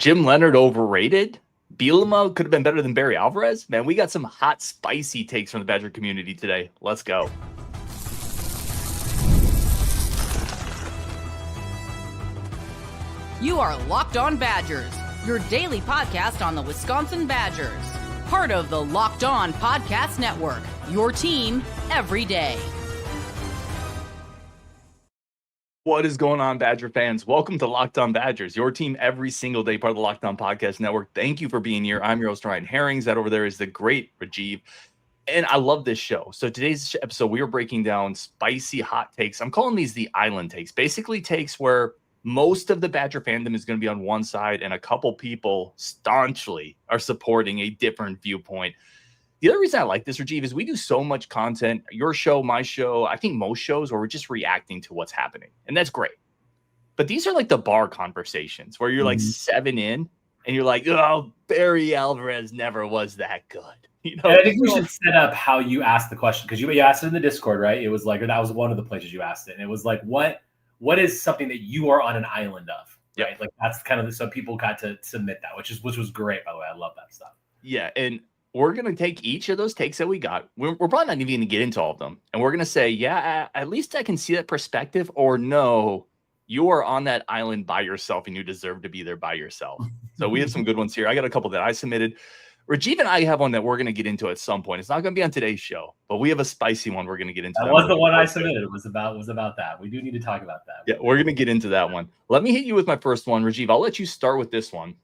Jim Leonhard overrated? Bielema could have been better than Barry Alvarez? Man, we got some hot, spicy takes from the Badger community today. Let's go. You are Locked On Badgers, your daily podcast on the Wisconsin Badgers. Part of the Locked On Podcast Network, your team every day. What is going on, Badger fans? Welcome to Locked On Badgers, your team every single day, part of the Locked On Podcast Network. Thank you for being here. I'm your host, Ryan Herrings. That over there is the great Rajiv. And I love this show. So today's episode, we are breaking down spicy hot takes. I'm calling these the island takes. Basically takes where most of the Badger fandom is going to be on one side and a couple people staunchly are supporting a different viewpoint. The other reason I like this, Rajiv, is we do so much content, your show, my show, I think most shows where we're just reacting to what's happening. And that's great. But these are like the bar conversations where you're like 7 in and you're like, oh, Barry Alvarez never was that good. You know, I think we should set up how you asked the question, because you asked it in the Discord, right? It was like, or that was one of the places you asked it. And it was like, what is something that you are on an island of, right? Yeah. Like that's kind of so people got to submit that, which was great, by the way. I love that stuff. Yeah, and we're going to take each of those takes that we got. We're probably not even going to get into all of them. And we're going to say, yeah, at least I can see that perspective, or no, you are on that island by yourself and you deserve to be there by yourself. So we have some good ones here. I got a couple that I submitted. Rajiv and I have one that we're going to get into at some point. It's not going to be on today's show, but we have a spicy one we're going to get into. That was the one I submitted. It was about that. We do need to talk about that. Yeah, we're going to get into that one. Let me hit you with my first one, Rajiv. I'll let you start with this one.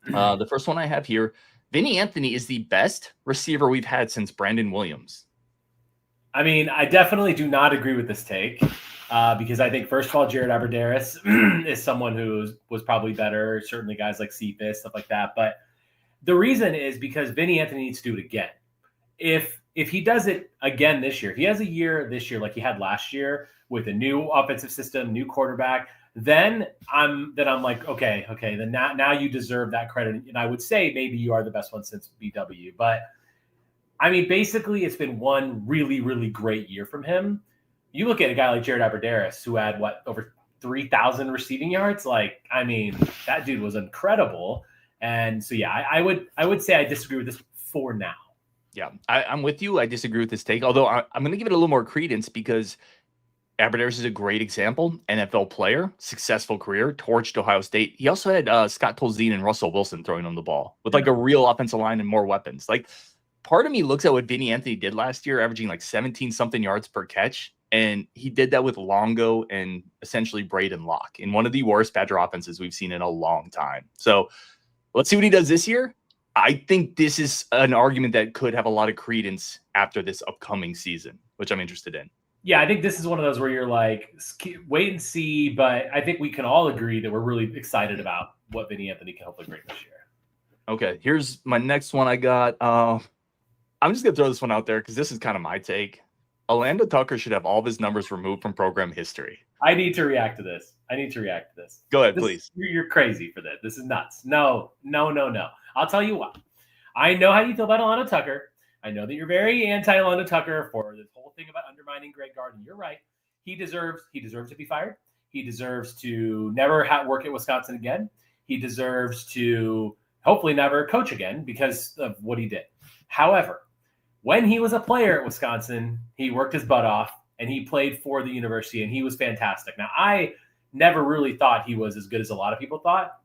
The first one I have here. Vinny Anthony is the best receiver we've had since Brandon Williams. I mean, I definitely do not agree with this take because I think, first of all, Jared Alvarez is someone who was probably better. Certainly guys like Cephas, stuff like that. But the reason is because Vinny Anthony needs to do it again. If he does it again this year, if he has a year this year like he had last year with a new offensive system, new quarterback, then I'm like, okay, then now you deserve that credit. And I would say maybe you are the best one since BW. But I mean, basically, it's been one really, really great year from him. You look at a guy like Jared Alvarez, who had over 3,000 receiving yards. Like, I mean, that dude was incredible. And so, yeah, I would say I disagree with this for now. Yeah, I'm with you. I disagree with this take, although I'm going to give it a little more credence because Alvarez is a great example, NFL player, successful career, torched Ohio State. He also had Scott Tolzien and Russell Wilson throwing him the ball with like a real offensive line and more weapons. Like, part of me looks at what Vinny Anthony did last year, averaging like 17-something yards per catch, and he did that with Longo and essentially Braden Locke in one of the worst Badger offenses we've seen in a long time. So let's see what he does this year. I think this is an argument that could have a lot of credence after this upcoming season, which I'm interested in. Yeah, I think this is one of those where you're like, wait and see, but I think we can all agree that we're really excited about what Vinny Anthony can hopefully bring this year. Okay, here's my next one I got. I'm just going to throw this one out there because this is kind of my take. Alando Tucker should have all of his numbers removed from program history. I need to react to this. Go ahead, please. You're crazy for that. This is nuts. No. I'll tell you what. I know how you feel about Alando Tucker. I know that you're very anti-Alando Tucker for this whole thing about undermining Greg Garden. You're right. He deserves to be fired. He deserves to never work at Wisconsin again. He deserves to hopefully never coach again because of what he did. However, when he was a player at Wisconsin, he worked his butt off and he played for the university and he was fantastic. Now, I never really thought he was as good as a lot of people thought,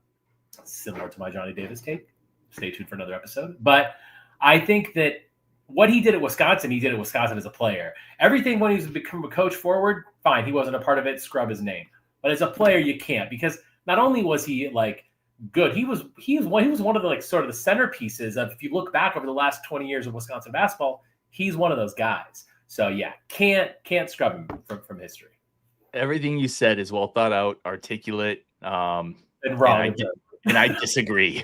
similar to my Johnny Davis take. Stay tuned for another episode. But I think that what he did at Wisconsin, he did at Wisconsin as a player. Everything when he was become a coach forward, fine. He wasn't a part of it. Scrub his name. But as a player, you can't, because not only was he like good, he was one of the like sort of the centerpieces of, if you look back over the last 20 years of Wisconsin basketball, he's one of those guys. So yeah, can't scrub him from history. Everything you said is well thought out, articulate, and wrong. And I disagree.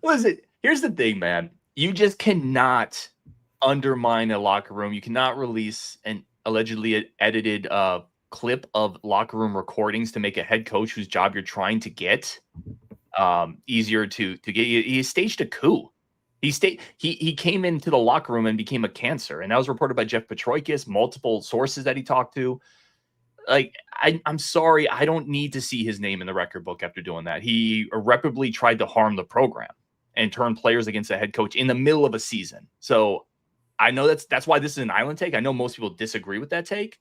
Listen, here's the thing, man. You just cannot undermine a locker room. You cannot release an allegedly edited clip of locker room recordings to make a head coach whose job you're trying to get easier to get. He staged a coup. He came into the locker room and became a cancer. And that was reported by Jeff Petroikis, multiple sources that he talked to. Like, I'm sorry, I don't need to see his name in the record book after doing that. He irreparably tried to harm the program and turn players against a head coach in the middle of a season. So I know that's why this is an island take. I know most people disagree with that take,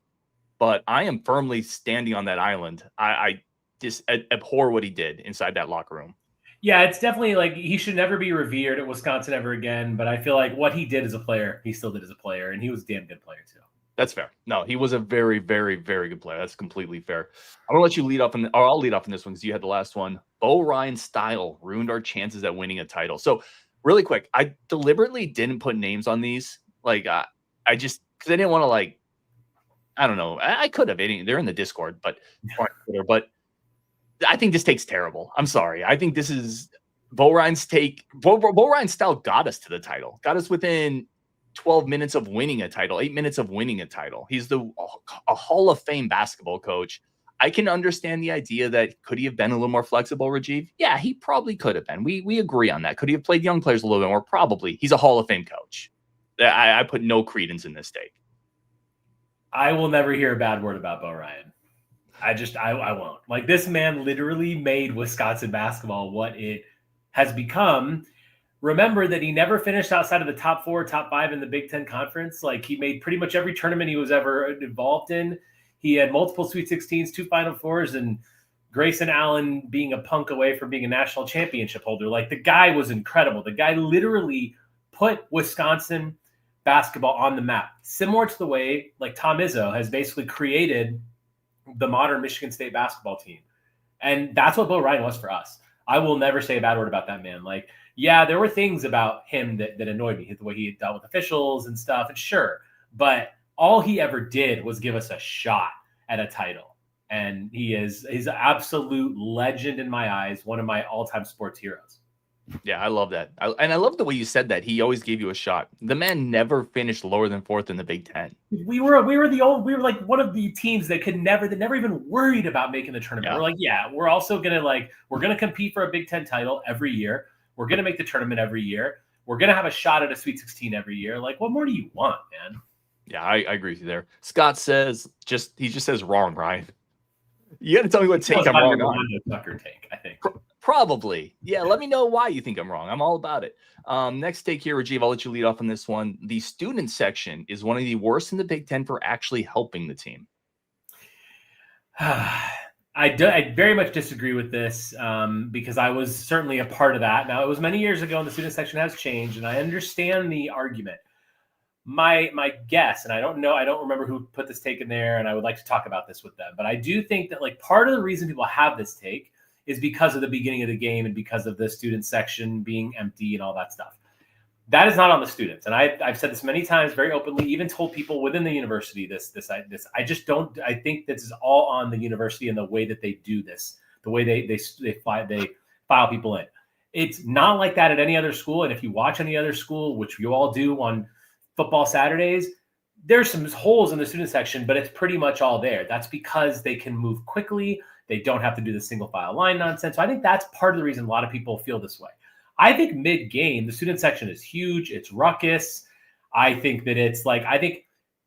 but I am firmly standing on that island. I just abhor what he did inside that locker room. Yeah, it's definitely like he should never be revered at Wisconsin ever again. But I feel like what he did as a player, he still did as a player, and he was a damn good player too. That's fair. No, he was a very, very, very good player. That's completely fair. I'm gonna let you lead off, or I'll lead off in this one because you had the last one. Bo Ryan's style ruined our chances at winning a title. So, really quick, I deliberately didn't put names on these. Like, I just because I didn't want to like, I don't know. I could have. They're in the Discord, but I think this take's terrible. I'm sorry. I think this is Bo Ryan's take. Bo Ryan's style got us to the title. Got us within 12 minutes of winning a title, 8 minutes of winning a title. He's a Hall of Fame basketball coach. I can understand the idea that could he have been a little more flexible, Rajiv? Yeah, he probably could have been. We agree on that. Could he have played young players a little bit more? Probably. He's a Hall of Fame coach. I put no credence in this take. I will never hear a bad word about Bo Ryan. I won't. Like, this man literally made Wisconsin basketball what it has become. Remember that he never finished outside of the top 4, top 5 in the Big Ten Conference. Like, he made pretty much every tournament he was ever involved in. He had multiple Sweet 16s, 2 Final Fours, and Grayson Allen being a punk away from being a national championship holder. Like, the guy was incredible. The guy literally put Wisconsin basketball on the map, similar to the way like Tom Izzo has basically created the modern Michigan State basketball team. And that's what Bo Ryan was for us. I will never say a bad word about that man. Like, yeah, there were things about him that annoyed me, the way he dealt with officials and stuff, and sure, but all he ever did was give us a shot at a title. And he's an absolute legend in my eyes, one of my all-time sports heroes. Yeah, I love that. And I love the way you said that. He always gave you a shot. The man never finished lower than 4th in the Big Ten. We were like one of the teams that never even worried about making the tournament. Yeah. We're like, yeah, we're also we're gonna compete for a Big Ten title every year. We're gonna make the tournament every year. We're gonna have a shot at a Sweet 16 every year. Like, what more do you want, man? Yeah, I agree with you there. Scott says he just says wrong, Ryan. You got to tell me what take I'm wrong on. Alando Tucker take, I think. Probably. Yeah, let me know why you think I'm wrong. I'm all about it. Next take here, Rajiv, I'll let you lead off on this one. The student section is one of the worst in the Big Ten for actually helping the team. I very much disagree with this because I was certainly a part of that. Now, it was many years ago, and the student section has changed, and I understand the argument. My guess, and I don't remember who put this take in there, and I would like to talk about this with them, but I do think that like part of the reason people have this take is because of the beginning of the game and because of the student section being empty and all that stuff. That is not on the students, and I've said this many times, very openly, even told people within the university this. I just don't. I think this is all on the university and the way that they do this, the way they file people in. It's not like that at any other school, and if you watch any other school, which you all do on football Saturdays, there's some holes in the student section, but it's pretty much all there. That's because they can move quickly. They don't have to do the single file line nonsense. So I think that's part of the reason a lot of people feel this way. I think mid-game, the student section is huge. It's ruckus. I think that I think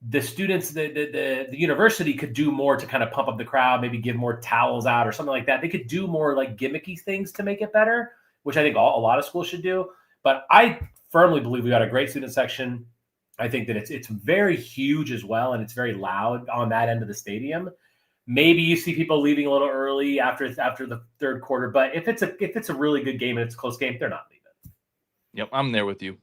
the students, the university could do more to kind of pump up the crowd, maybe give more towels out or something like that. They could do more like gimmicky things to make it better, which I think a lot of schools should do. But I firmly believe we got a great student section. I think that it's very huge as well, and it's very loud on that end of the stadium. Maybe you see people leaving a little early after the third quarter, but if it's a really good game and it's a close game, they're not leaving. Yep, I'm there with you.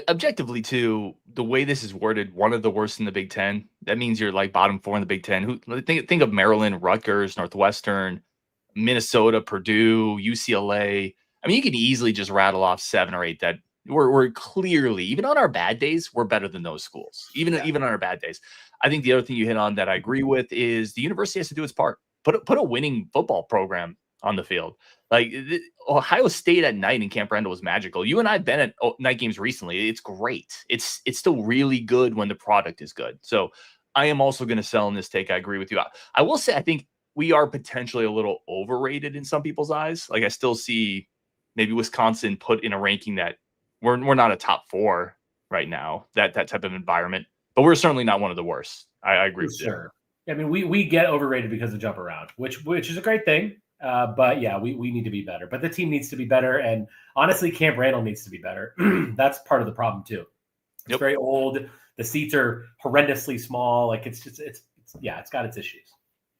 Objectively, too, the way this is worded, one of the worst in the Big Ten. That means you're like bottom 4 in the Big Ten. Think of Maryland, Rutgers, Northwestern, Minnesota, Purdue, UCLA. I mean, you can easily just rattle off 7 or 8 that. We're clearly, even on our bad days, we're better than those schools. Even on our bad days. I think the other thing you hit on that I agree with is the university has to do its part. Put a winning football program on the field. Like Ohio State at night in Camp Randall was magical. You and I have been at night games recently. It's great. It's still really good when the product is good. So I am also going to sell in this take. I agree with you. I will say I think we are potentially a little overrated in some people's eyes. Like I still see maybe Wisconsin put in a ranking that we're not a top 4 right now, that type of environment, but we're certainly not one of the worst. I agree with sure. I mean, we get overrated because of jump around, which is a great thing. But yeah, we need to be better. But the team needs to be better, and honestly, Camp Randall needs to be better. That's part of the problem too. It's very old. The seats are horrendously small. Like it's got its issues.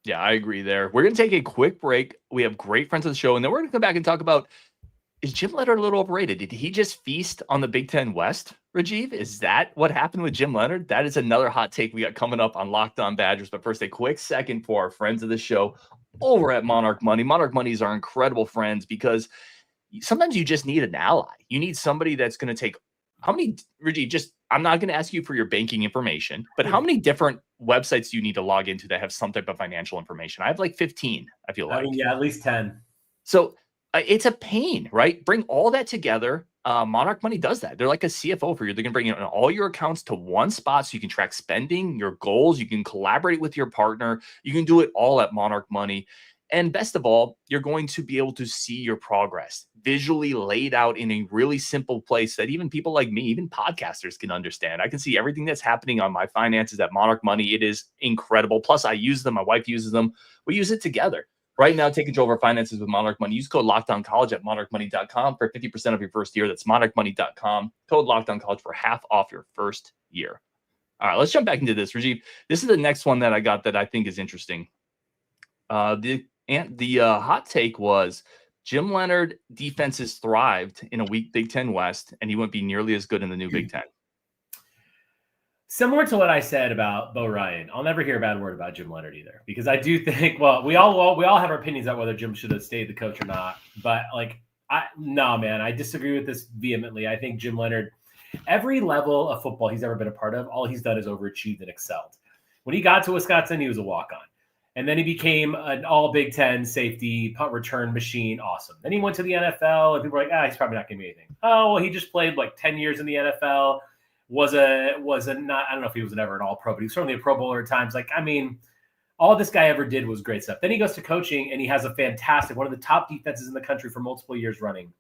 Yeah, I agree there. We're going to take a quick break. We have great friends of the show, and then we're going to come back and talk about, is Jim Leonhard a little overrated? Did he just feast on the Big Ten West, Rajiv? Is that what happened with Jim Leonhard? That is another hot take we got coming up on Locked On Badgers. But first, a quick second for our friends of the show over at Monarch Money. Monarch Money is our incredible friends because sometimes you just need an ally. You need somebody that's going to take Rajiv, I'm not going to ask you for your banking information, but how many different websites do you need to log into that have some type of financial information? I have like 15, I feel like. I mean, yeah, at least 10. So it's a pain, right? Bring all that together. Monarch Money does that. They're like a CFO for you. They're going to bring in all your accounts to one spot so you can track spending, your goals. You can collaborate with your partner. You can do it all at Monarch Money. And best of all, you're going to be able to see your progress visually laid out in a really simple place that even people like me, even podcasters, can understand. I can see everything that's happening on my finances at Monarch Money. It is incredible. Plus, I use them. My wife uses them. We use it together. Right now, take control of our finances with Monarch Money. Use code LOCKEDONCollege at monarchmoney.com for 50% of your first year. That's monarchmoney.com. Code LOCKEDONCollege for half off your first year. All right, let's jump back into this, Rajiv. This is the next one that I got that I think is interesting. The hot take was Jim Leonhard defenses thrived in a weak Big Ten West, and he wouldn't be nearly as good in the new Big Ten. Similar to what I said about Bo Ryan, I'll never hear a bad word about Jim Leonhard either, because I do think, well, we all have our opinions on whether Jim should have stayed the coach or not. But I disagree with this vehemently. I think Jim Leonhard, every level of football he's ever been a part of, all he's done is overachieved and excelled. When he got to Wisconsin, he was a walk-on. And then he became an all Big Ten safety punt return machine. Awesome. Then he went to the NFL, and people were like, he's probably not going to be anything. Oh, well, he just played like 10 years in the NFL. Was a not, I don't know if he was ever an all-pro, but he was certainly a Pro Bowler at times. Like, I mean, all this guy ever did was great stuff. Then he goes to coaching, and he has a fantastic, one of the top defenses in the country for multiple years running.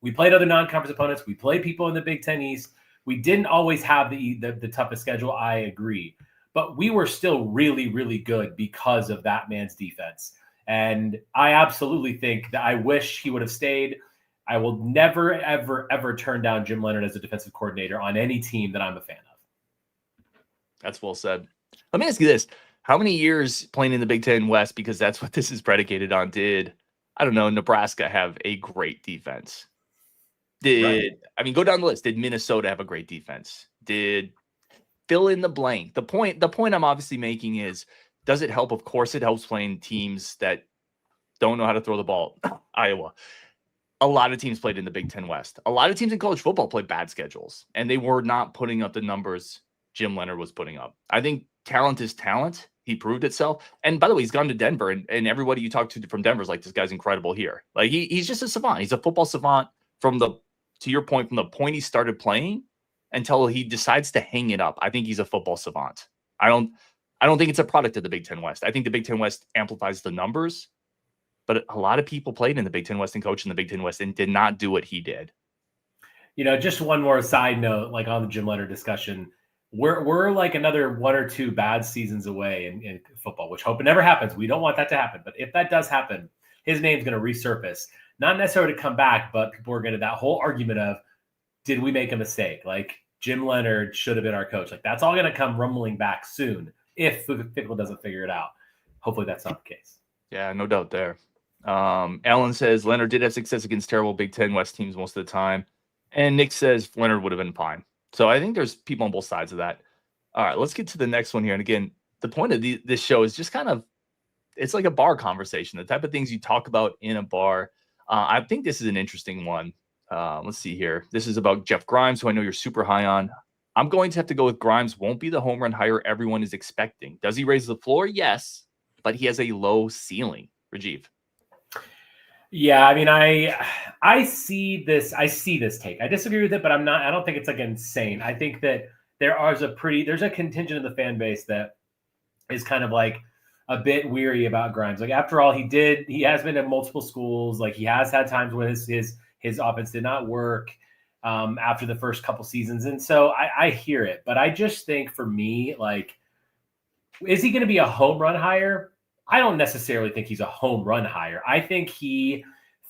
We played other non-conference opponents. We played people in the Big Ten East. We didn't always have the toughest schedule. I agree. But we were still really, really good because of that man's defense. And I absolutely think that I wish he would have stayed. I will never, ever, ever turn down Jim Leonhard as a defensive coordinator on any team that I'm a fan of. That's well said. Let me ask you this. How many years playing in the Big Ten West, because that's what this is predicated on, did, I don't know, Nebraska have a great defense? Go down the list. Did Minnesota have a great defense? Did fill in the blank? The point I'm obviously making is, does it help? Of course it helps playing teams that don't know how to throw the ball. Iowa. A lot of teams played in the Big Ten West. A lot of teams in college football played bad schedules, and they were not putting up the numbers Jim Leonhard was putting up. I think talent is talent. He proved itself. And by the way, he's gone to Denver, and everybody you talk to from Denver is like, this guy's incredible here. Like he's just a savant. He's a football savant to your point, from the point he started playing until he decides to hang it up. I think he's a football savant. I don't think it's a product of the Big Ten West. I think the Big Ten West amplifies the numbers, but a lot of people played in the Big Ten West and coached in the Big Ten West and did not do what he did. Just one more side note, like on the Jim Leonhard discussion, we're like another 1 or 2 bad seasons away in football, which hope it never happens. We don't want that to happen. But if that does happen, his name's going to resurface. Not necessarily to come back, but people are going to, that whole argument of, did we make a mistake? Like, Jim Leonhard should have been our coach. Like, that's all going to come rumbling back soon if Fickle doesn't figure it out. Hopefully that's not the case. Yeah, no doubt there. Alan says Leonhard did have success against terrible Big Ten West teams most of the time. And Nick says Leonhard would have been fine. So I think there's people on both sides of that. All right, let's get to the next one here. And again, the point of this show is just kind of, it's like a bar conversation, the type of things you talk about in a bar. I think this is an interesting one. Let's see here. This is about Jeff Grimes, who I know you're super high on. I'm going to have to go with Grimes won't be the home run hire everyone is expecting. Does he raise the floor? Yes, but he has a low ceiling. Rajiv. Yeah, I mean, I see this take. I disagree with it, but I don't think it's like insane. I think that there's a contingent of the fan base that is kind of like a bit weary about Grimes. Like, after all, he has been at multiple schools. Like, he has had times when his offense did not work after the first couple seasons. And so I hear it, but I just think for me, like, Is he going to be a home run hire? I don't necessarily think he's a home run hire. I think he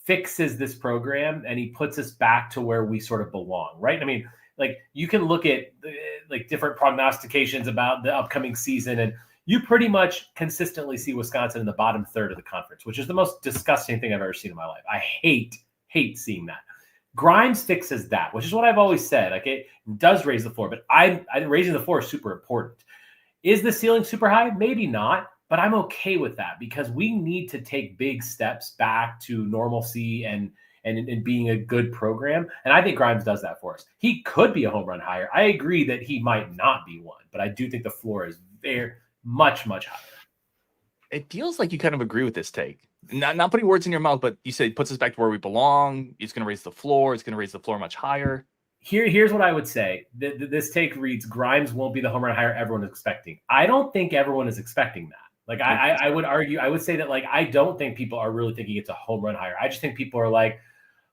fixes this program and he puts us back to where we sort of belong, right? I mean, like you can look at like different prognostications about the upcoming season, and you pretty much consistently see Wisconsin in the bottom third of the conference, which is the most disgusting thing I've ever seen in my life. I hate seeing that. Grimes fixes that, which is what I've always said. Like it does raise the floor, but I raising the floor is super important. Is the ceiling super high? Maybe not, but I'm okay with that because we need to take big steps back to normalcy and being a good program. And I think Grimes does that for us. He could be a home run hire. I agree that he might not be one, but I do think the floor is very much higher. It feels like you kind of agree with this take. Not putting words in your mouth, but you say it puts us back to where we belong. It's going to raise the floor. It's going to raise the floor much higher. Here's what I would say. This take reads, Grimes won't be the home run hire everyone is expecting. I don't think everyone is expecting that. Like I would argue, I would say that like I don't think people are really thinking it's a home run hire. I just think people are like,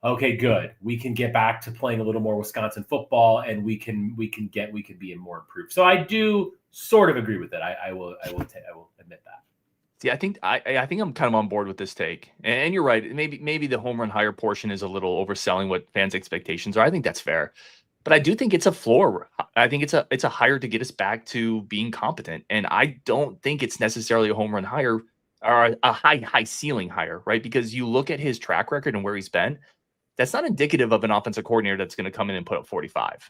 okay, good. We can get back to playing a little more Wisconsin football, and we can be more improved. So I do sort of agree with it. I will admit that. See, I think I'm kind of on board with this take, and you're right. Maybe the home run hire portion is a little overselling what fans' expectations are. I think that's fair, but I do think it's a floor. I think it's a hire to get us back to being competent, and I don't think it's necessarily a home run hire or a high ceiling hire, right? Because you look at his track record and where he's been. That's not indicative of an offensive coordinator that's going to come in and put up 45,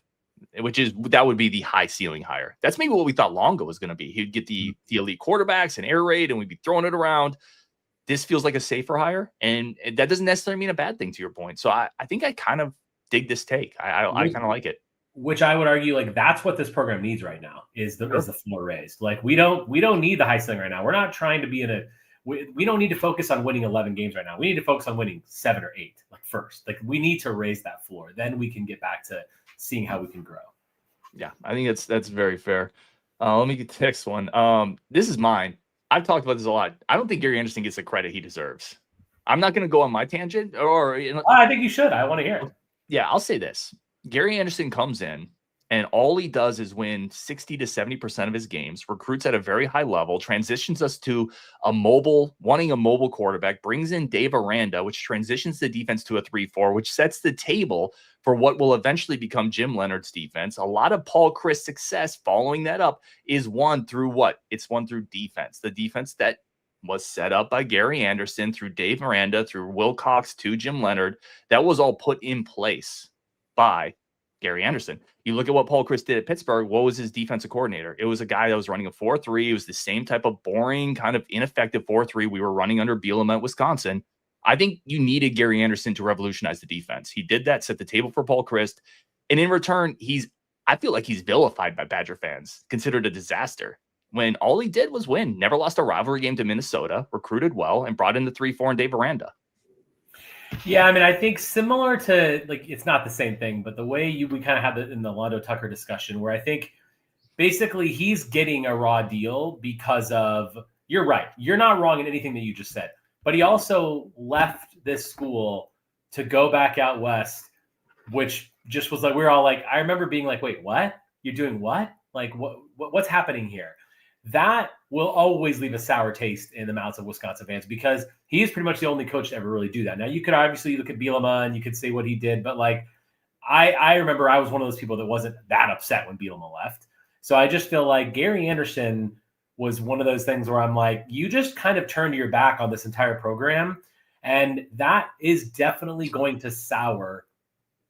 that would be the high ceiling hire. That's maybe what we thought Longo was going to be. He'd get the elite quarterbacks and air raid, and we'd be throwing it around. This feels like a safer hire, and that doesn't necessarily mean a bad thing to your point. So I think I kind of dig this take. I kind of like it. Which I would argue, like that's what this program needs right now is the floor raised. Like we don't need the high ceiling right now. We're not trying to be in a. We don't need to focus on winning 11 games right now. We need to focus on winning 7 or 8. Like first, like we need to raise that floor. Then we can get back to seeing how we can grow. Yeah, I think that's very fair. Let me get the next one. This is mine. I've talked about this a lot. I don't think Gary Andersen gets the credit he deserves. I'm not going to go on my tangent, or I think you should. I want to hear it. Yeah, I'll say this. Gary Andersen comes in, and all he does is win 60 to 70% of his games, recruits at a very high level, transitions us to wanting a mobile quarterback, brings in Dave Aranda, which transitions the defense to a 3-4, which sets the table for what will eventually become Jim Leonhard's defense. A lot of Paul Chryst success following that up is won through what? It's won through defense. The defense that was set up by Gary Andersen through Dave Aranda, through Wilcox to Jim Leonhard. That was all put in place by Gary Andersen. You look at what Paul Chryst did at Pittsburgh. What was his defensive coordinator? It was a guy that was running a 4-3. It was the same type of boring, kind of ineffective 4-3 we were running under Bielema at Wisconsin. I think you needed Gary Andersen to revolutionize the defense. He did that, set the table for Paul Chryst. And in return, I feel like he's vilified by Badger fans, considered a disaster, when all he did was win. Never lost a rivalry game to Minnesota, recruited well, and brought in the 3-4 and Dave Aranda. Yeah, I mean, I think similar to, like, it's not the same thing, but the way we kind of had it in the Alando Tucker discussion, where I think basically he's getting a raw deal because of, you're right, you're not wrong in anything that you just said, but he also left this school to go back out west, which just was like, we were all like, I remember being like, wait, what? You're doing what? Like, what's happening here? That will always leave a sour taste in the mouths of Wisconsin fans because he is pretty much the only coach to ever really do that. Now, you could obviously look at Bielema and you could say what he did, but like I remember I was one of those people that wasn't that upset when Bielema left. So I just feel like Gary Andersen was one of those things where I'm like, you just kind of turned your back on this entire program, and that is definitely going to sour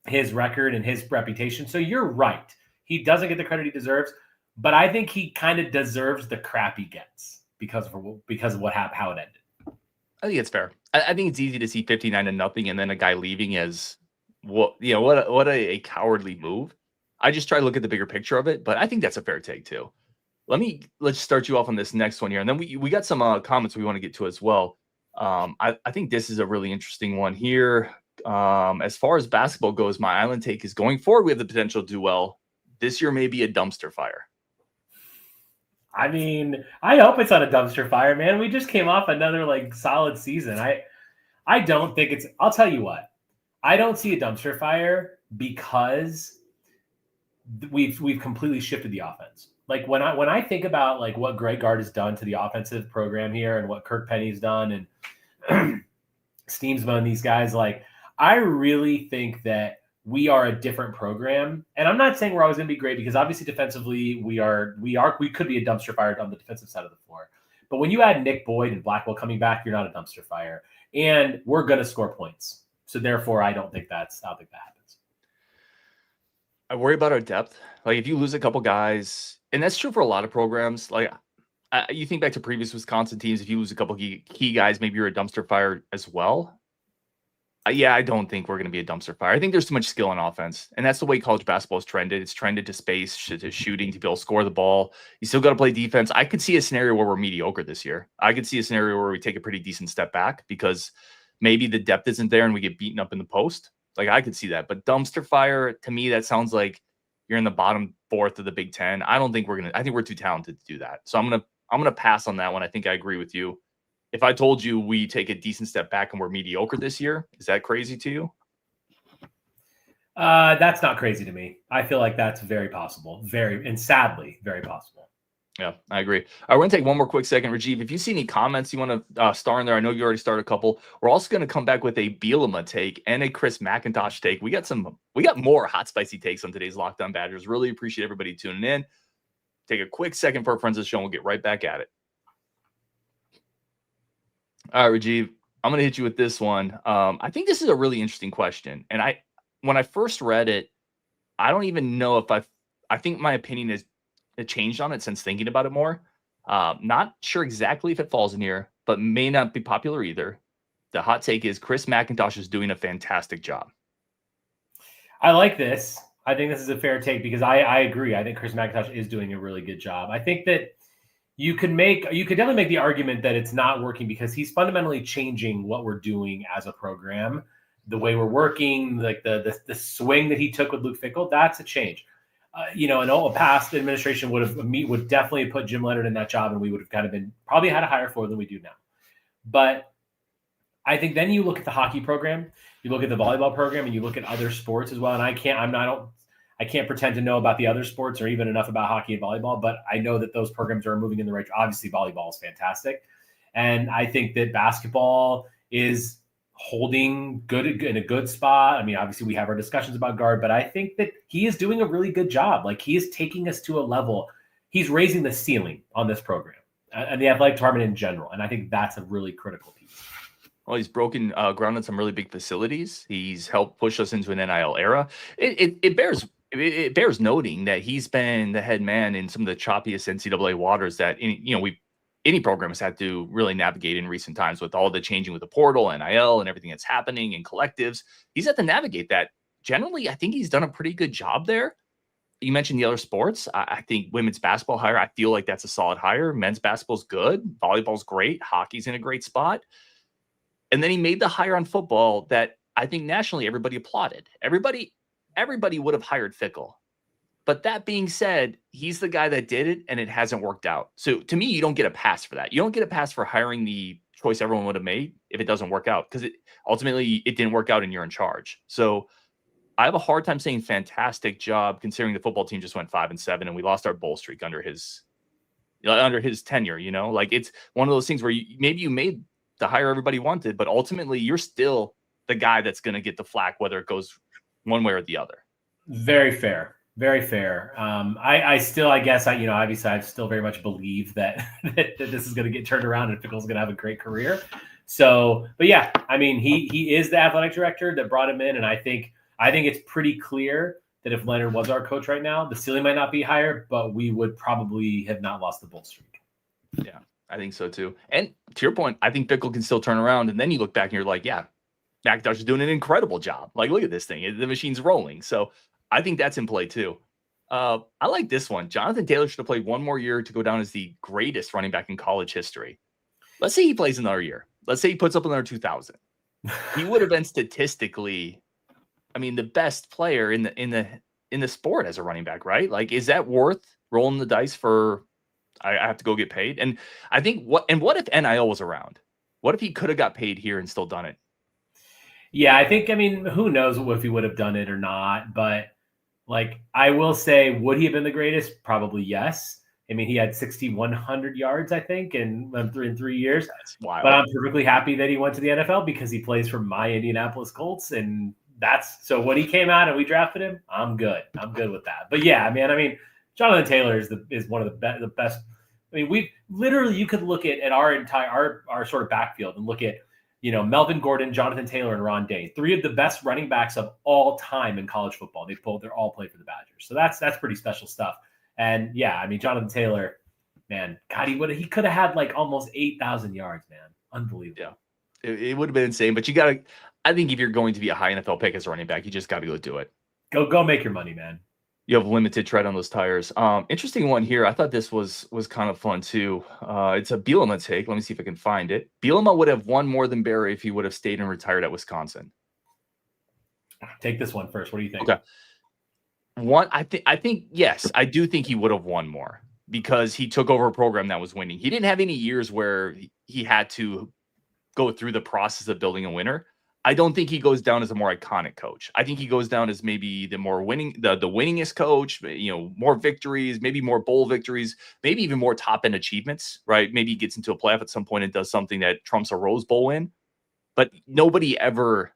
his record and his reputation. So you're right. He doesn't get the credit he deserves. But I think he kind of deserves the crap he gets because of how it ended. I think it's fair. I think it's easy to see 59-0 and then a guy leaving as what a cowardly move. I just try to look at the bigger picture of it, but I think that's a fair take too. Let's start you off on this next one here, and then we got some comments we want to get to as well. I think this is a really interesting one here. As far as basketball goes, my island take is going forward. We have the potential to do well. This year may be a dumpster fire. I mean, I hope it's not a dumpster fire, man. We just came off another like solid season. I don't think it's. I'll tell you what. I don't see a dumpster fire because we've completely shifted the offense. like when I think about like what Greg Gard has done to the offensive program here and what Kirk Penny's done and Steamsma and these guys, like I really think that we are a different program. And I'm not saying we're always going to be great because obviously defensively we could be a dumpster fire on the defensive side of the floor. But when you add Nick Boyd and Blackwell coming back, you're not a dumpster fire, and we're going to score points. So therefore, I don't think that happens. I worry about our depth. Like if you lose a couple guys, and that's true for a lot of programs. Like you think back to previous Wisconsin teams, if you lose a couple key guys, maybe you're a dumpster fire as well. Yeah, I don't think we're going to be a dumpster fire. I think there's too much skill on offense, and that's the way college basketball is trended. It's trended to space, to shooting, to be able to score the ball. You still got to play defense. I could see a scenario where we're mediocre this year. I could see a scenario where we take a pretty decent step back because maybe the depth isn't there and we get beaten up in the post. Like I could see that, but dumpster fire to me, that sounds like you're in the bottom fourth of the Big Ten. I don't think I think we're too talented to do that. So I'm gonna pass on that one. I think I agree with you. If I told you we take a decent step back and we're mediocre this year, is that crazy to you? That's not crazy to me. I feel like that's very possible. And sadly, very possible. Yeah, I agree. All right, we're going to take one more quick second. Rajiv, if you see any comments you want to star in there, I know you already started a couple. We're also going to come back with a Bielema take and a Chris McIntosh take. We got more hot, spicy takes on today's Locked On Badgers. Really appreciate everybody tuning in. Take a quick second for our friends of the show, and we'll get right back at it. All right, Rajiv, I'm going to hit you with this one. I think this is a really interesting question. And when I first read it, I don't even know if I think my opinion has changed on it since thinking about it more. Not sure exactly if it falls in here, but may not be popular either. The hot take is Chris McIntosh is doing a fantastic job. I like this. I think this is a fair take because I agree. I think Chris McIntosh is doing a really good job. I think that you could definitely make the argument that it's not working because he's fundamentally changing what we're doing as a program, the way we're working, like the swing that he took with Luke Fickell. That's a change. A past administration would definitely put Jim Leonhard in that job, and we would have kind of probably had a higher floor than we do now. But I think then you look at the hockey program, you look at the volleyball program, and you look at other sports as well. And I can't pretend to know about the other sports or even enough about hockey and volleyball, but I know that those programs are moving in the right. Obviously, volleyball is fantastic, and I think that basketball is holding good in a good spot. I mean, obviously, we have our discussions about guard, but I think that he is doing a really good job. Like he is taking us to a level. He's raising the ceiling on this program and the athletic department in general, and I think that's a really critical piece. Well, he's broken ground on some really big facilities. He's helped push us into an NIL era. It bears noting that he's been the head man in some of the choppiest NCAA waters that any program has had to really navigate in recent times with all the changing with the portal, NIL, and everything that's happening in collectives. He's had to navigate that. Generally, I think he's done a pretty good job there. You mentioned the other sports. I think women's basketball hire, I feel like that's a solid hire. Men's basketball's good. Volleyball's great. Hockey's in a great spot. And then he made the hire on football that I think nationally everybody applauded. Everybody would have hired Fickell. But that being said, he's the guy that did it, and it hasn't worked out. So to me, you don't get a pass for that. You don't get a pass for hiring the choice everyone would have made if it doesn't work out, because ultimately it didn't work out and you're in charge. So I have a hard time saying fantastic job considering the football team just went 5-7 and we lost our bowl streak under his tenure. Like it's one of those things where maybe you made the hire everybody wanted, but ultimately you're still the guy that's going to get the flack, whether it goes one way or the other. Very fair. Very fair. I still very much believe that this is going to get turned around and Fickell's going to have a great career. So, but yeah, I mean, he is the athletic director that brought him in. And I think it's pretty clear that if Leonhard was our coach right now, the ceiling might not be higher, but we would probably have not lost the bowl streak. Yeah, I think so too. And to your point, I think Fickell can still turn around. And then you look back and you're like, yeah, McIntosh is doing an incredible job. Like, look at this thing. The machine's rolling. So I think that's in play too. I like this one. Jonathan Taylor should have played one more year to go down as the greatest running back in college history. Let's say he plays another year. Let's say he puts up another 2,000. He would have been statistically, the best player in the sport as a running back, right? Like, is that worth rolling the dice for? I have to go get paid. And I think what if NIL was around? What if he could have got paid here and still done it? Yeah, I think, who knows if he would have done it or not, but Like, I will say, would he have been the greatest? Probably yes. I mean, he had 6,100 yards, I think, in 3 years. That's wild. But I'm perfectly happy that he went to the NFL because he plays for my Indianapolis Colts, and so when he came out and we drafted him, I'm good. I'm good with that. But yeah, man, I mean, Jonathan Taylor is one of the best. I mean, we literally, you could look at our entire our sort of backfield and look at, Melvin Gordon, Jonathan Taylor, and Ron Day, 3 of the best running backs of all time in college football. They're all played for the Badgers, so that's pretty special stuff. And yeah, I mean, Jonathan Taylor, man, God, he could have had like almost 8,000 yards, man, unbelievable. Yeah, it would have been insane. But I think if you're going to be a high NFL pick as a running back, you just got to go do it. Go make your money, man. You have limited tread on those tires. Interesting one here. I thought this was kind of fun too. It's a Bielema take. Let me see if I can find it. Bielema would have won more than Barry if he would have stayed and retired at Wisconsin. Take this one first. What do you think? Okay. I think yes, I do think he would have won more because he took over a program that was winning. He didn't have any years where he had to go through the process of building a winner. I don't think he goes down as a more iconic coach. I think he goes down as maybe the more the winningest coach, more victories, maybe more bowl victories, maybe even more top-end achievements, right? Maybe he gets into a playoff at some point and does something that trumps a Rose Bowl win. But nobody ever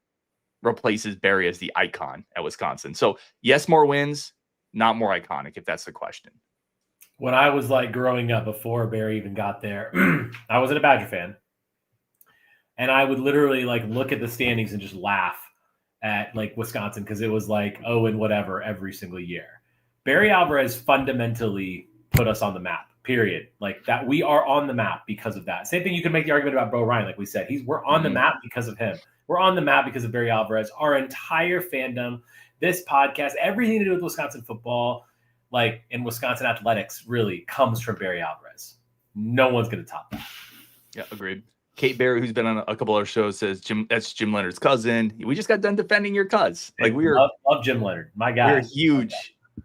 replaces Barry as the icon at Wisconsin. So yes, more wins, not more iconic, if that's the question. When I was like growing up before Barry even got there, I wasn't a Badger fan. And I would literally like look at the standings and just laugh at like Wisconsin because it was like, oh, and whatever every single year. Barry Alvarez fundamentally put us on the map, period. Like that, we are on the map because of that. Same thing, you can make the argument about Bo Ryan, like we said. We're on the map because of him. We're on the map because of Barry Alvarez. Our entire fandom, this podcast, everything to do with Wisconsin football, like in Wisconsin athletics, really comes from Barry Alvarez. No one's going to top that. Yeah, agreed. Kate Barry, who's been on a couple of shows, says that's Jim Leonard's cousin. We just got done defending your cuz. Like love Jim Leonard, my guy. We're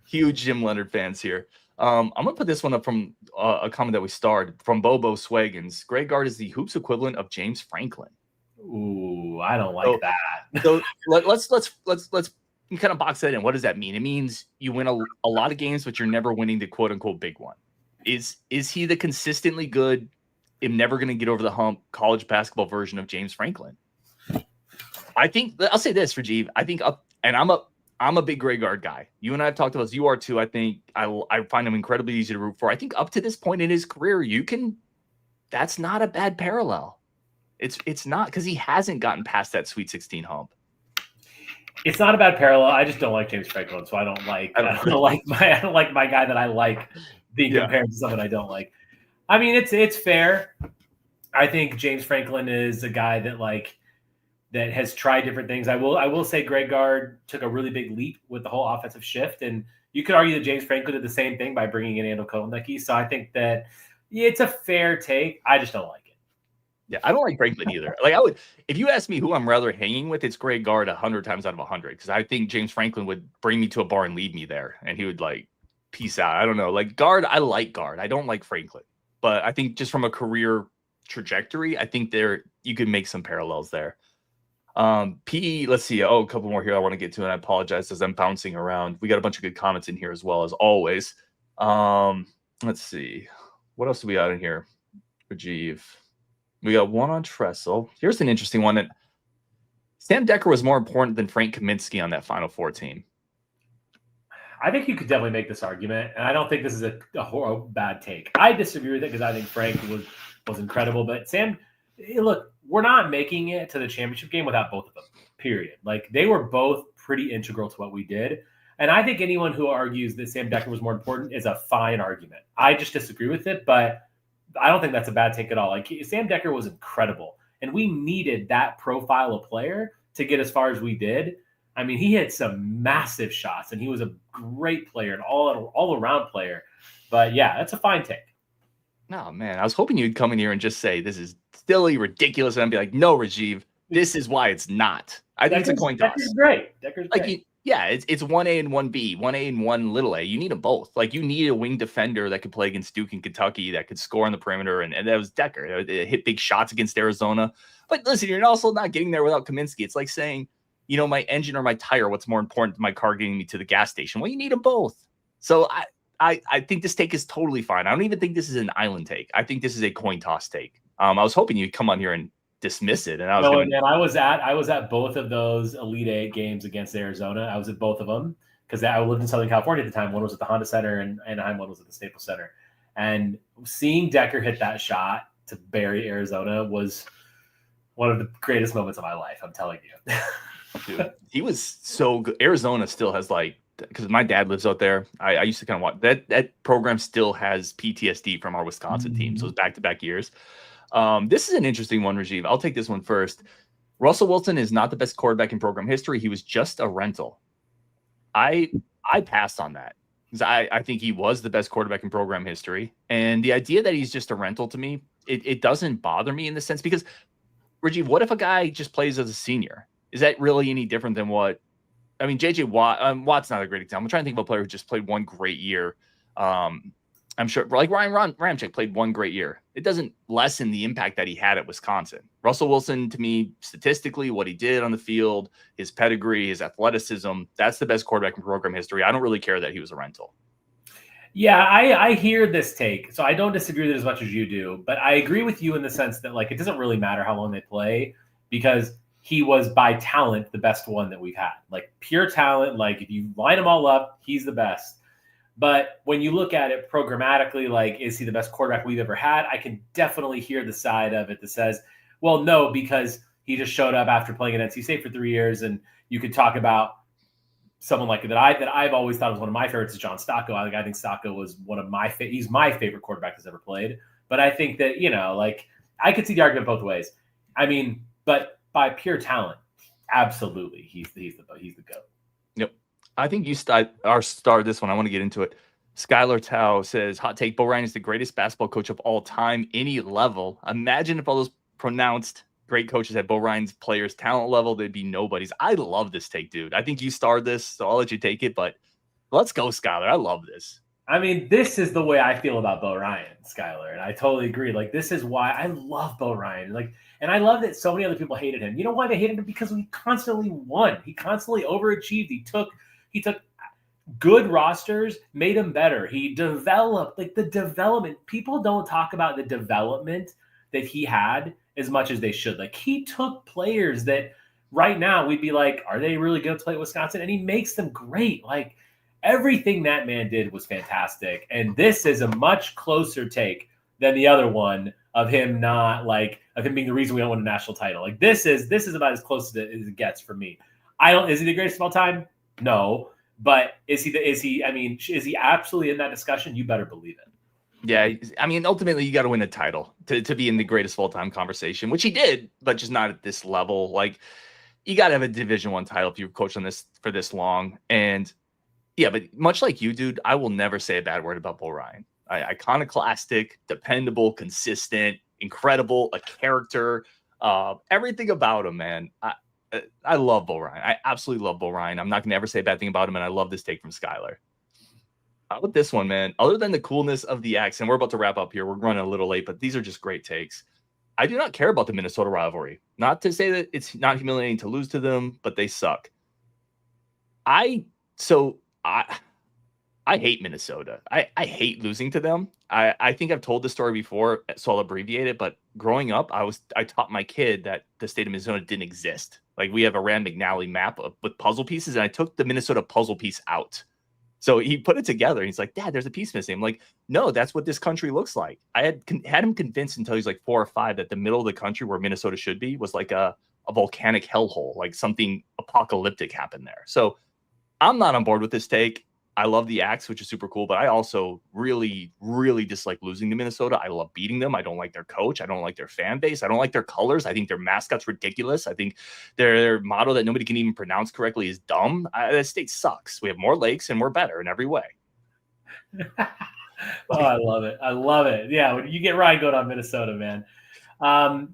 huge Jim Leonard fans here. I'm gonna put this one up from a comment that we started from Bobo Swaggins. Greg Gard is the hoops equivalent of James Franklin. Ooh, I don't like that. So let's kind of box that in. What does that mean? It means you win a lot of games, but you're never winning the quote unquote big one. Is he the consistently good? I'm never going to get over the hump college basketball version of James Franklin. I think I'll say this, Rajiv. I think I'm a big Greg Gard guy. You and I have talked about this. You are too. I think I find him incredibly easy to root for. I think up to this point in his career, that's not a bad parallel. It's not because he hasn't gotten past that Sweet 16 hump. It's not a bad parallel. I just don't like James Franklin, so I don't like my guy that I like being compared to someone I don't like. I mean, it's fair. I think James Franklin is a guy that has tried different things. I will say Greg Gard took a really big leap with the whole offensive shift, and you could argue that James Franklin did the same thing by bringing in Andel Kotelnicki. So I think that it's a fair take. I just don't like it. Yeah, I don't like Franklin either. Like if you ask me who I'm rather hanging with, it's Greg Gard 100 times out of 100 because I think James Franklin would bring me to a bar and lead me there, and he would like peace out. I don't know. Like Gard, I like Gard. I don't like Franklin. But I think just from a career trajectory, I think you could make some parallels there. PE, let's see. A couple more here I want to get to, and I apologize as I'm bouncing around. We got a bunch of good comments in here as well as always. Let's see. What else do we got in here? Rajiv. We got one on Tressel. Here's an interesting one. That Sam Decker was more important than Frank Kaminsky on that Final Four team. I think you could definitely make this argument, and I don't think this is a horrible bad take. I disagree with it because I think Frank was incredible, but Sam, look, we're not making it to the championship game without both of them, period. Like, they were both pretty integral to what we did, and I think anyone who argues that Sam Decker was more important is a fine argument. I just disagree with it, but I don't think that's a bad take at all. Like, Sam Decker was incredible, and we needed that profile of player to get as far as we did. I mean, he hit some massive shots, and he was a great player, an all-around player. But, yeah, that's a fine take. No, man, I was hoping you'd come in here and just say, this is silly, ridiculous, and I'd be like, no, Rajiv, this is why it's not. I think it's a coin toss. Decker's great. Decker's great. It's 1A and 1B, 1A and 1 little a. You need them both. Like, you need a wing defender that could play against Duke and Kentucky, that could score on the perimeter, and that was Decker. It hit big shots against Arizona. But listen, you're also not getting there without Kaminsky. It's like saying, my engine or my tire, what's more important to my car getting me to the gas station? Well, you need them both. So I think this take is totally fine. I don't even think this is an island take. I think this is a coin toss take. I was hoping you'd come on here and dismiss it. And I was I was at both of those Elite Eight games against Arizona. I was at both of them because I lived in Southern California at the time. One was at the Honda Center and Anaheim, one was at the Staples Center. And seeing Decker hit that shot to bury Arizona was one of the greatest moments of my life. I'm telling you. Dude, he was so good. Arizona still has because my dad lives out there. I used to kind of watch that program still has PTSD from our Wisconsin team. So it's back-to-back years. This is an interesting one, Rajiv. I'll take this one first. Russell Wilson is not the best quarterback in program history. He was just a rental. I passed on that because I think he was the best quarterback in program history. And the idea that he's just a rental to me, it doesn't bother me in the sense because, Rajiv, what if a guy just plays as a senior? Is that really any different than what? I mean, J.J. Watt, Watt's not a great example. I'm trying to think of a player who just played one great year. I'm sure, like Ryan Ramczyk played one great year. It doesn't lessen the impact that he had at Wisconsin. Russell Wilson, to me, statistically, what he did on the field, his pedigree, his athleticism, that's the best quarterback in program history. I don't really care that he was a rental. Yeah, I hear this take, so I don't disagree with it as much as you do, but I agree with you in the sense that, it doesn't really matter how long they play because he was, by talent, the best one that we've had. Pure talent, if you line them all up, he's the best. But when you look at it programmatically, is he the best quarterback we've ever had? I can definitely hear the side of it that says, well, no, because he just showed up after playing at NC State for 3 years, and you could talk about someone that I've always thought was one of my favorites is John Stocco. I think Stocco was he's my favorite quarterback that's ever played. But I think that, I could see the argument both ways. I mean, but by pure talent, absolutely, he's the GOAT. Yep. I think you start this one. I want to get into it. Skylar Tao says, hot take, Bo Ryan is the greatest basketball coach of all time, any level. Imagine if all those pronounced great coaches had Bo Ryan's players' talent level, they'd be nobodies. I love this take, dude. I think you starred this, so I'll let you take it, but let's go, Skylar. I love this. I mean, this is the way I feel about Bo Ryan, Skylar, and I totally agree. This is why I love Bo Ryan. And I love that so many other people hated him. You know why they hated him? Because he constantly won. He constantly overachieved. He took good rosters, made them better. He developed, the development. People don't talk about the development that he had as much as they should. He took players that right now we'd be are they really good to play at Wisconsin? And he makes them great. Everything that man did was fantastic. And this is a much closer take than the other one of him not of him being the reason we don't win a national title. This is about as close as it gets for me. Is he the greatest of all time? No. But is he absolutely in that discussion? You better believe it. Yeah, I mean, ultimately, you got to win a title to be in the greatest full-time conversation, which he did, but just not at this level. You got to have a Division I title if you've coached on this for this long. And yeah, but much like you, dude, I will never say a bad word about Bo Ryan. Iconoclastic, dependable, consistent, incredible, a character, everything about him, man. I love Bo Ryan. I absolutely love Bo Ryan. I'm not going to ever say a bad thing about him, and I love this take from Skylar. How about this one, man? Other than the coolness of the X, and we're about to wrap up here. We're running a little late, but these are just great takes. I do not care about the Minnesota rivalry. Not to say that it's not humiliating to lose to them, but they suck. I hate Minnesota. I hate losing to them. I think I've told this story before, so I'll abbreviate it. But growing up, I taught my kid that the state of Minnesota didn't exist. We have a Rand McNally map with puzzle pieces, and I took the Minnesota puzzle piece out. So he put it together. And he's like, Dad, there's a piece missing. I'm like, no, that's what this country looks like. I had him convinced until he's 4 or 5 that the middle of the country where Minnesota should be was a volcanic hellhole, something apocalyptic happened there. So I'm not on board with this take. I love the Axe, which is super cool, but I also really, really dislike losing to Minnesota. I love beating them. I don't like their coach. I don't like their fan base. I don't like their colors. I think their mascot's ridiculous. I think their motto that nobody can even pronounce correctly is dumb. That state sucks. We have more lakes and we're better in every way. Oh, I love it. I love it. Yeah, when you get Ryan going on Minnesota, man.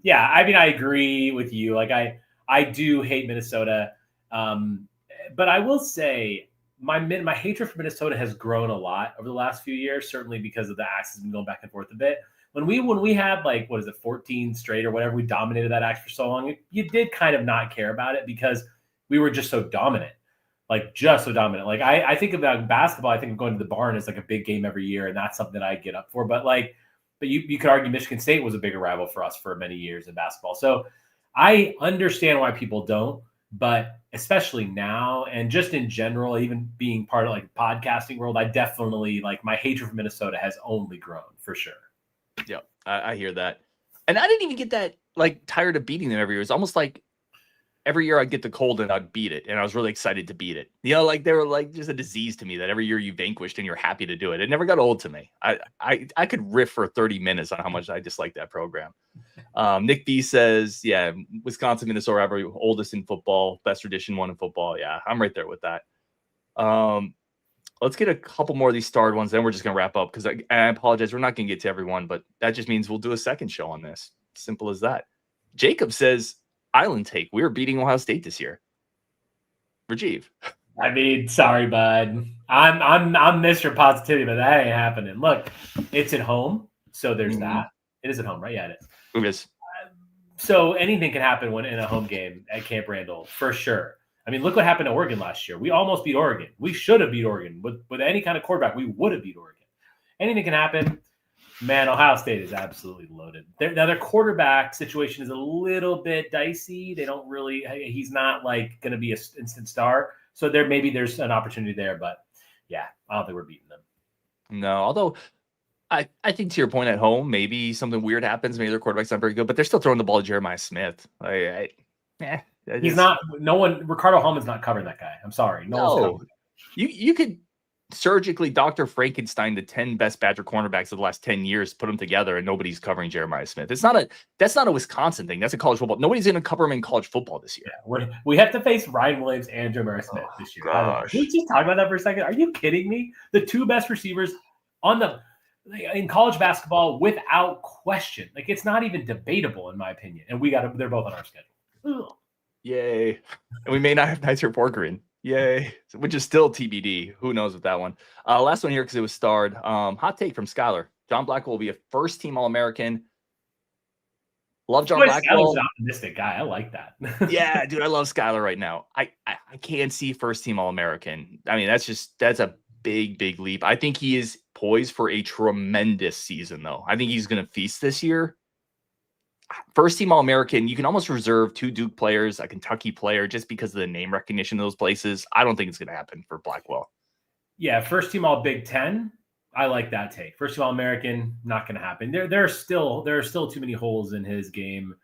Yeah, I mean, I agree with you. I do hate Minnesota, but I will say, my hatred for Minnesota has grown a lot over the last few years, certainly because of the Axe has been going back and forth a bit. When we had 14 straight or whatever, we dominated that Axe for so long, you did kind of not care about it because We were just so dominant, like just so dominant. Like I think about basketball. I think of going to the barn as like a big game every year, and that's something that I get up for. But you could argue Michigan State was a bigger rival for us for many years in basketball. So I understand why people don't, but especially now and just in general, even being part of like the podcasting world, I definitely like my hatred for Minnesota has only grown for sure. Yeah, I hear that. And I didn't even get that like tired of beating them every year. It's almost like every year I'd get the cold and I'd beat it. And I was really excited to beat it. You know, like they were like just a disease to me that every year you vanquished and you're happy to do it. It never got old to me. I could riff for 30 minutes on how much I dislike that program. Nick B says, yeah, Wisconsin, Minnesota rivalry, oldest in football, best tradition one in football. Yeah, I'm right there with that. Let's get a couple more of these starred ones. Then we're just going to wrap up because I apologize. We're not going to get to everyone, but that just means we'll do a second show on this. Simple as that. Jacob says, Island take. We were beating Ohio State this year. Rajiv. I mean, sorry, bud. I'm Mr. Positivity, but that ain't happening. Look, it's at home, so there's that. It is at home, right? Yeah, it is. It is. So anything can happen when in a home game at Camp Randall, for sure. I mean, look what happened to Oregon last year. We almost beat Oregon. We should have beat Oregon. With any kind of quarterback, we would have beat Oregon. Anything can happen. Man, Ohio State is absolutely loaded. Now, their quarterback situation is a little bit dicey. They don't really – he's not, like, going to be an instant star. So there's an opportunity there. But, yeah, I don't think we're beating them. No, although I think to your point at home, maybe something weird happens. Maybe their quarterback's not very good, but they're still throwing the ball to Jeremiah Smith. He's not – no one – Ricardo Hallman's not covering that guy. I'm sorry. No. You could – surgically Dr. Frankenstein the 10 best Badger cornerbacks of the last 10 years, put them together, and nobody's covering Jeremiah Smith. That's not a Wisconsin thing. That's a college football. Nobody's going to cover him in college football this year. Yeah, we have to face Ryan Williams and Jeremiah Smith this year. Gosh. Can we just talk about that for a second? Are you kidding me? The two best receivers in college basketball without question. Like, it's not even debatable in my opinion. And they're both on our schedule. Ugh. Yay. And we may not have Nicer Porkerin. Yay, which is still TBD. Who knows with that one? Last one here because it was starred. Hot take from Skylar. John Blackwell will be a first-team All-American. Love John Blackwell. Skylar's an optimistic guy. I like that. Yeah, dude, I love Skylar right now. I can't see first-team All-American. I mean, that's a big leap. I think he is poised for a tremendous season, though. I think he's going to feast this year. First team All-American, you can almost reserve 2 Duke players, a Kentucky player, just because of the name recognition of those places. I don't think it's going to happen for Blackwell. Yeah, first team All Big Ten. I like that take. First team All-American, not going to happen. There are still too many holes in his game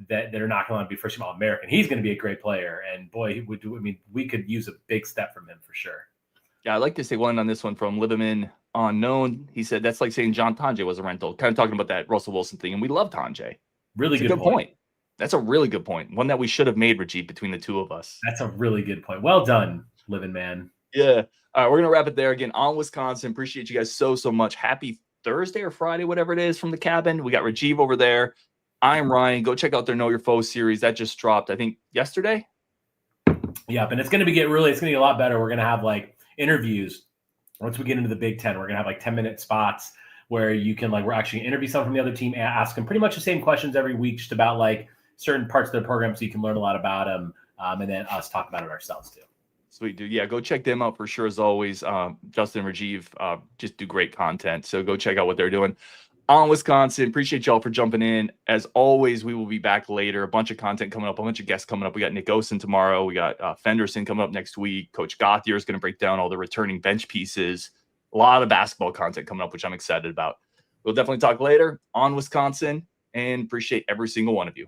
that are not going to be first team All-American. He's going to be a great player, and boy, we could use a big step from him for sure. Yeah, I'd like to say one on this one from Liverman Unknown. He said that's like saying John Tanjay was a rental. Kind of talking about that Russell Wilson thing, and we love Tanjay. Really good point. That's a really good point. One that we should have made, Rajiv, between the two of us. That's a really good point. Well done, living man. Yeah. All right, we're going to wrap it there again on Wisconsin. Appreciate you guys so much. Happy Thursday or Friday, whatever it is, from the cabin. We got Rajiv over there. I'm Ryan. Go check out their Know Your Foe series. That just dropped, I think, yesterday. Yeah, and it's going to get a lot better. We're going to have like interviews. Once we get into the Big Ten, we're going to have like 10-minute spots where you can we're actually interview someone from the other team and ask them pretty much the same questions every week, just about like certain parts of their program, so you can learn a lot about them, and then us talk about it ourselves too. Sweet, dude. Yeah, go check them out for sure. As always, Justin and Rajiv just do great content, so go check out what they're doing on Wisconsin. Appreciate y'all for jumping in. As always, we will be back later. A bunch of content coming up, a bunch of guests coming up. We got Nick Osen tomorrow. We got Fenderson coming up next week. Coach Gothier is going to break down all the returning bench pieces. A lot of basketball content coming up, which I'm excited about. We'll definitely talk later on Wisconsin, and appreciate every single one of you.